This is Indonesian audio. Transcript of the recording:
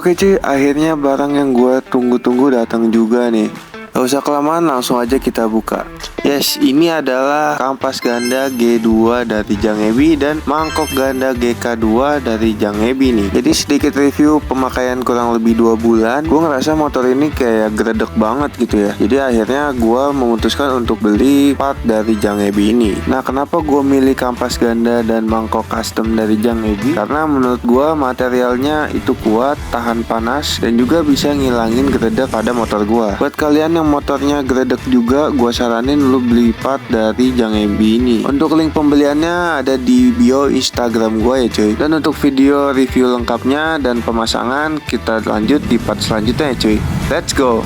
Oke cuy, akhirnya barang yang gue tunggu-tunggu datang juga nih. Gak usah kelamaan, langsung aja kita buka. Yes, ini adalah kampas ganda G2 dari Jang Ebi dan mangkok ganda GK2 dari Jang Ebi nih. Jadi sedikit review pemakaian kurang lebih 2 bulan. Gue ngerasa motor ini kayak gredek banget gitu ya. Jadi akhirnya gue memutuskan untuk beli part dari Jang Ebi ini. Nah, kenapa gue milih kampas ganda dan mangkok custom dari Jang Ebi? Karena menurut gue materialnya itu kuat, tahan panas, dan juga bisa ngilangin gredek pada motor gue. Buat kalian yang motornya gredek juga, gue saranin lu beli part dari Jang Ebi ini. Untuk link pembeliannya ada di bio Instagram gue ya cuy. Dan untuk video review lengkapnya dan pemasangan kita lanjut di part selanjutnya ya cuy. Let's go.